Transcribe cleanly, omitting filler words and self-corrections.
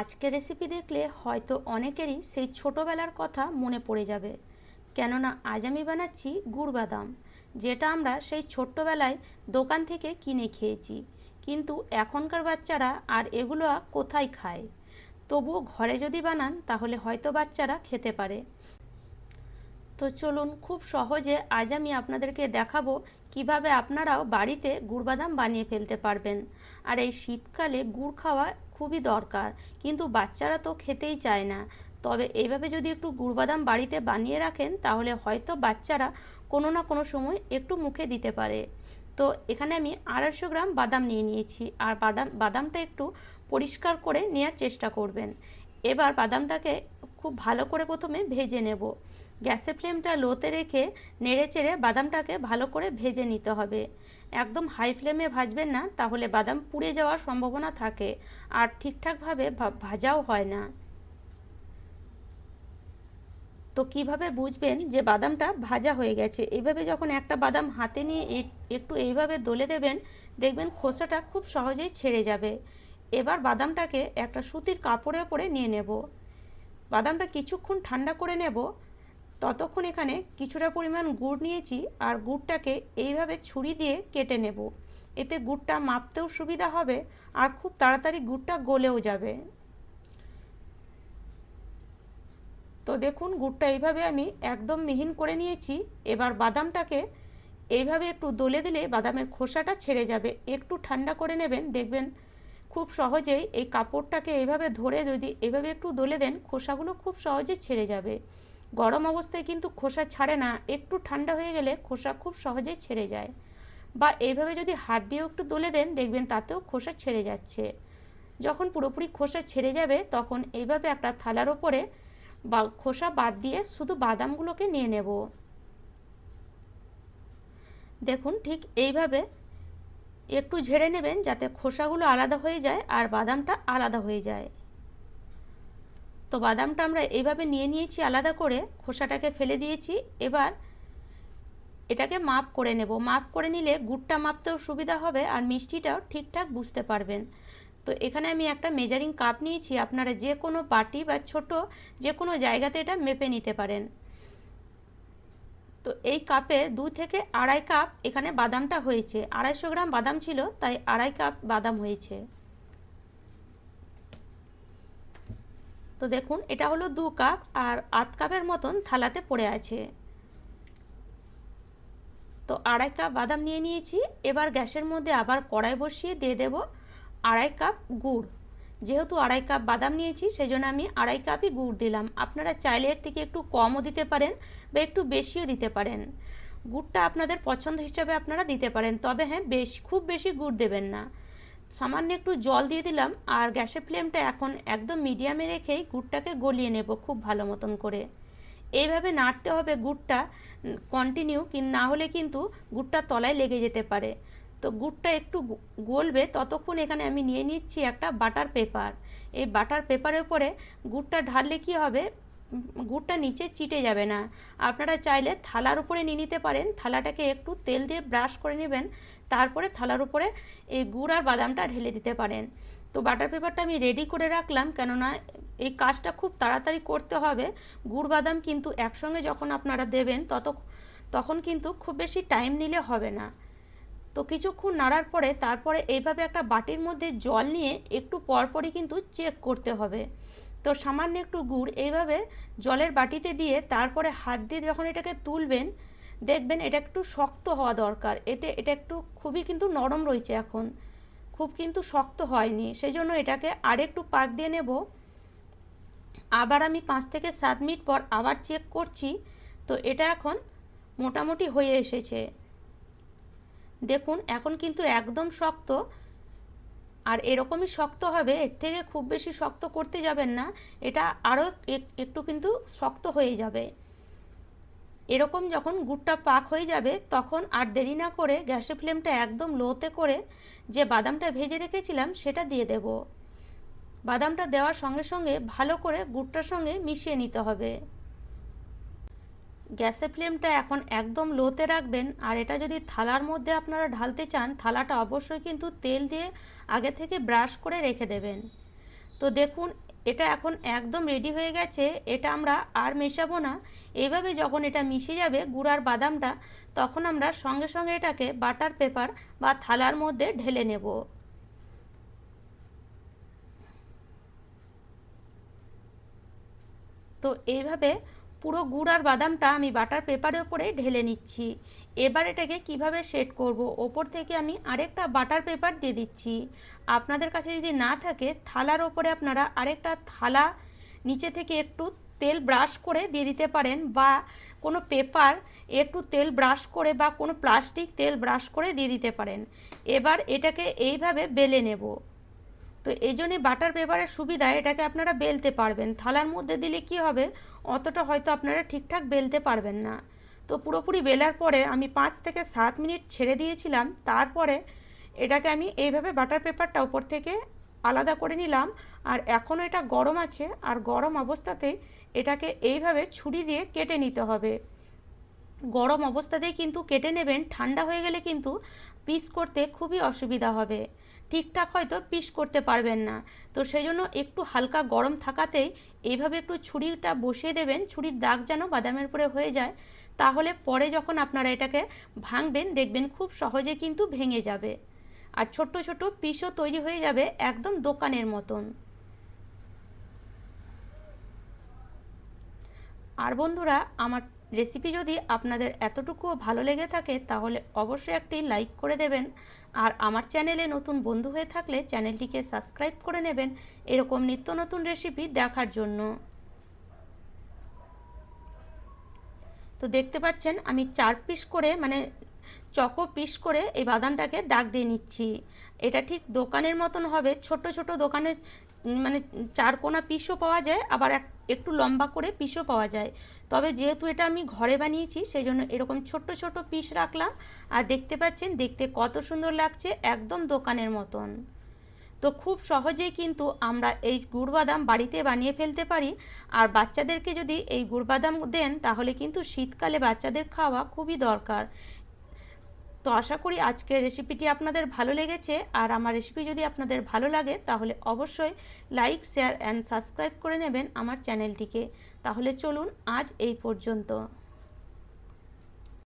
আজকের রেসিপি দেখলে হয়তো অনেকেরই সেই ছোটোবেলার কথা মনে পড়ে যাবে, কেননা আজ আমি বানাচ্ছি গুড় বাদাম, যেটা আমরা সেই ছোট্টবেলায় দোকান থেকে কিনে খেয়েছি। কিন্তু এখনকার বাচ্চারা আর এগুলো কোথায় খায়? তবুও ঘরে যদি বানান তাহলে হয়তো বাচ্চারা খেতে পারে। তো চলুন, খুব সহজে আজ আমি আপনাদেরকে দেখাবো কিভাবে আপনারাও বাড়িতে গুড় বাদাম বানিয়ে ফেলতে পারবেন। আর এই শীতকালে গুড় খাওয়া খুবই দরকার, কিন্তু বাচ্চারা তো খেতেই চায় না। তবে এইভাবে যদি একটু গুড় বাদাম বাড়িতে বানিয়ে রাখেন তাহলে হয়তো বাচ্চারা কোনো না কোনো সময় একটু মুখে দিতে পারে। তো এখানে আমি 250 গ্রাম বাদাম নিয়ে নিয়েছি, আর বাদামটা একটু পরিষ্কার করে নেওয়ার চেষ্টা করবেন। এবার বাদামটাকে খুব ভালো করে প্রথমে ভেজে নেব। গ্যাসের ফ্লেমটা লোতে রেখে নেড়েচেড়ে বাদামটাকে ভালো করে ভেজে নিতে হবে। একদম হাই ফ্লেমে ভাজবেন না, তাহলে বাদাম পুড়ে যাওয়ার সম্ভাবনা থাকে আর ঠিকঠাকভাবে ভাজাও হয় না। তো কিভাবে বুঝবেন যে বাদামটা ভাজা হয়ে গেছে? এইভাবে যখন একটা বাদাম হাতে নিয়ে একটু এইভাবে দলে দেবেন, দেখবেন খোসাটা খুব সহজেই ছেড়ে যাবে। এবার বাদামটাকে একটা সুতির কাপড়ের উপরে নিয়ে নেব। বাদামটা কিছুক্ষণ ঠান্ডা করে নেব। ততক্ষণ এখানে কিছুটা পরিমাণ গুড় নিয়েছি, আর গুড়টাকে এইভাবে ছুরি দিয়ে কেটে নেব। এতে গুড়টা মাপতেও সুবিধা হবে আর খুব তাড়াতাড়ি গুড়টা গলেও যাবে। তো দেখুন, গুড়টা এইভাবে আমি একদম মিহিন করে নিয়েছি। এবার বাদামটাকে এইভাবে একটু দলে দিলে বাদামের খোসাটা ছেড়ে যাবে। একটু ঠান্ডা করে নেবেন, দেখবেন খুব সহজেই এই কাপড়টাকে এইভাবে ধরে যদি এইভাবে একটু দলে দেন, খোসাগুলো খুব সহজে ছেড়ে যাবে। গরম অবস্থায় কিন্তু খোসা ছাড়ে না, একটু ঠান্ডা হয়ে গেলে খোসা খুব সহজেই ছেড়ে যায়। বা এইভাবে যদি হাত দিয়েও একটু দলে দেন, দেখবেন তাতেও খোসা ছেড়ে যাচ্ছে। যখন পুরোপুরি খোসা ছেড়ে যাবে তখন এইভাবে একটা থালার ওপরে বা খোসা বাদ দিয়ে শুধু বাদামগুলোকে নিয়ে নেব। দেখুন, ঠিক এইভাবে একটু ঝেড়ে নেবেন যাতে খোসাগুলো আলাদা হয়ে যায় আর বাদামটা আলাদা হয়ে যায়। তো বাদামটা আমরা এইভাবে নিয়ে নিয়েছি আলাদা করে, খোসাটাকে ফেলে দিয়েছি। এবার এটাকে মাপ করে নেব। মাপ করে নিলে গুড়টা মাপতেও সুবিধা হবে আর মিষ্টিটাও ঠিকঠাক বুঝতে পারবেন। তো এখানে আমি একটা মেজারিং কাপ নিয়েছি, আপনারা যে কোনো বাটি বা ছোট যে কোনো জায়গাতে এটা মেপে নিতে পারেন। তো এই কাপে 2 থেকে আড়াই কাপ এখানে বাদামটা হয়েছে। 250 গ্রাম বাদাম ছিল, তাই আড়াই কাপ বাদাম হয়েছে। তো দেখুন, এটা হলো 2 কাপ আর আধ কাপের মতন থালাতে পড়ে আছে। তো আড়াই কাপ বাদাম নিয়ে নিয়েছি। এবার গ্যাসের মধ্যে আবার কড়াই বসিয়ে দিয়ে দেব আড়াই কাপ গুড়। যেহেতু আড়াই কাপ বাদাম নিয়েছি সেই জন্য আমি আড়াই কাপই গুড় দিলাম। আপনারা চাইলে এর থেকে একটু কমও দিতে পারেন বা একটু বেশিও দিতে পারেন। গুড়টা আপনাদের পছন্দ হিসাবে আপনারা দিতে পারেন, তবে হ্যাঁ, খুব বেশি গুড় দেবেন না। সামান্য একটু জল দিয়ে দিলাম আর গ্যাসের ফ্লেমটা এখন একদম মিডিয়ামে রেখেই গুড়টাকে গলিয়ে নেব খুব ভালো মতন করে। এইভাবে নাড়তে হবে গুড়টা কন্টিনিউ, না হলে কিন্তু গুড়টা তলায় লেগে যেতে পারে। তো গুড়টা একটু গলবে ততক্ষণ এখানে আমি নিয়ে নিচ্ছি একটা বাটার পেপার। এই বাটার পেপারের উপরে গুড়টা ঢাললে কি হবে, গুড়টা নিচে চিটে যাবে না। আপনারা চাইলে থালার উপরে নিয়ে নিতে পারেন, থালাটাকে একটু তেল দিয়ে ব্রাশ করে নেবেন, তারপরে থালার উপরে এই গুড় আর বাদামটা ঢেলে দিতে পারেন। তো বাটার পেপারটা আমি রেডি করে রাখলাম, কেননা এই কাজটা খুব তাড়াতাড়ি করতে হবে। গুড় বাদাম কিন্তু একসঙ্গে যখন আপনারা দেবেন তখন কিন্তু খুব বেশি টাইম নিলে হবে না। তো কিছুক্ষণ নাড়ার পরে তারপরে এইভাবে একটা বাটির মধ্যে জল নিয়ে একটু পরপরই কিন্তু চেক করতে হবে। তো সামান্য একটু গুড় এইভাবে জলের বাটিতে দিয়ে তারপরে হাত দিয়ে যখন এটাকে তুলবেন, দেখবেন এটা একটু শক্ত হওয়া দরকার। এটা একটু খুবই কিন্তু নরম রয়েছে এখন, খুব কিন্তু শক্ত হয়নি, সেই জন্য এটাকে আরেকটু পাক দিয়ে নেব। আবার আমি 5 থেকে 7 মিনিট পর আবার চেক করছি। তো এটা এখন মোটামুটি হয়ে এসেছে। দেখুন, এখন কিন্তু একদম শক্ত, আর এরকমই শক্ত হবে, এর থেকে খুব বেশি শক্ত করতে যাবেন না। এটা আরও একটু কিন্তু শক্ত হয়ে যাবে। এরকম যখন গুড়টা পাক হয়ে যাবে তখন আর দেরি না করে গ্যাসের ফ্লেমটা একদম লোতে করে যে বাদামটা ভেজে রেখেছিলাম সেটা দিয়ে দেব। বাদামটা দেওয়ার সঙ্গে সঙ্গে ভালো করে গুড়টার সঙ্গে মিশিয়ে নিতে হবে। গ্যাসের ফ্লেমটা এখন একদম লোতে রাখবেন। আর এটা যদি থালার মধ্যে আপনারা ঢালতে চান, থালাটা অবশ্যই কিন্তু তেল দিয়ে আগে থেকে ব্রাশ করে রেখে দেবেন। তো দেখুন এটা এখন একদম রেডি হয়ে গেছে, এটা আমরা আর মেশাবো না। এইভাবে যখন এটা মিশে যাবে গুড় আর বাদামটা, তখন আমরা সঙ্গে সঙ্গে এটাকে বাটার পেপার বা থালার মধ্যে ঢেলে নেব। তো এইভাবে পুরো গুড় আর বাদামটা আমি বাটার পেপারের উপরে ঢেলে নিচ্ছি। এবার এটাকে কিভাবে সেট করব, ওপর থেকে আমি আরেকটা বাটার পেপার দিয়ে দিচ্ছি। আপনাদের কাছে যদি না থাকে, থালার ওপরে আপনারা আরেকটা থালা নিচে থেকে একটু তেল ব্রাশ করে দিয়ে দিতে পারেন, বা কোনো পেপার একটু তেল ব্রাশ করে বা কোনো প্লাস্টিক তেল ব্রাশ করে দিয়ে দিতে পারেন। এবার এটাকে এইভাবে বেলে নেব। তো এই জন্যে বাটার পেপারের সুবিধা, এটাকে আপনারা বেলতে পারবেন। থালার মধ্যে দিলে কি হবে, অতটা হয়তো আপনারা ঠিকঠাক বেলতে পারবেন না। তো পুরোপুরি বেলার পরে আমি 5 থেকে 7 মিনিট ছেড়ে দিয়েছিলাম, তারপরে এটাকে আমি এইভাবে বাটার পেপারটা উপর থেকে আলাদা করে নিলাম। আর এখনও এটা গরম আছে, আর গরম অবস্থাতেই এটাকে এইভাবে ছুরি দিয়ে কেটে নিতে হবে। গরম অবস্থাতেই কিন্তু কেটে নেবেন, ঠান্ডা হয়ে গেলে কিন্তু পিস করতে খুবই অসুবিধা হবে, ঠিকঠাক হয়তো পিস করতে পারবেন না। তো সেই জন্য একটু হালকা গরম থাকাতেই এইভাবে একটু ছুরিটা বসিয়ে দেবেন, ছুরির দাগ যেন বাদামের উপরে হয়ে যায়। তাহলে পরে যখন আপনারা এটাকে ভাঙবেন, দেখবেন খুব সহজে কিন্তু ভেঙে যাবে, আর ছোট্ট ছোট পিসও তৈরি হয়ে যাবে একদম দোকানের মতন। আর বন্ধুরা, আমার রেসিপি যদি আপনাদের এতটুকুও ভালো লেগে থাকে, তাহলে অবশ্যই একটি লাইক করে দেবেন। আর আমার চ্যানেলে নতুন বন্ধু হয়ে থাকলে চ্যানেলটিকে সাবস্ক্রাইব করে নেবেন এরকম নিত্য নতুন রেসিপি দেখার জন্য। তো দেখতে পাচ্ছেন আমি 4 পিস করে, মানে চকো পিস করে এই বাদামটাকে দাগ দিয়ে নিচ্ছি। এটা ঠিক দোকানের মতন হবে, ছোট ছোট দোকানে মানে 4 কোনা পিসও পাওয়া যায়, আবার একটু লম্বা করে পিসও পাওয়া যায়। তবে যেহেতু এটা আমি ঘরে বানিয়েছি, সেই জন্য এরকম ছোট ছোট পিস রাখলাম। আর দেখতে পাচ্ছেন দেখতে কত সুন্দর লাগছে, একদম দোকানের মতন। তো খুব সহজেই কিন্তু আমরা এই গুড় বাদাম বাড়িতে বানিয়ে ফেলতে পারি। আর বাচ্চাদেরকে যদি এই গুড় বাদাম দেন, তাহলে কিন্তু শীতকালে বাচ্চাদের খাওয়া খুবই দরকার। তো আশা করি আজকের রেসিপিটি আপনাদের ভালো লেগেছে। আর আমার রেসিপি যদি আপনাদের ভালো লাগে, তাহলে অবশ্যই লাইক, শেয়ার অ্যান্ড সাবস্ক্রাইব করে নেবেন আমার চ্যানেলটিকে। তাহলে চলুন আজ এই পর্যন্ত।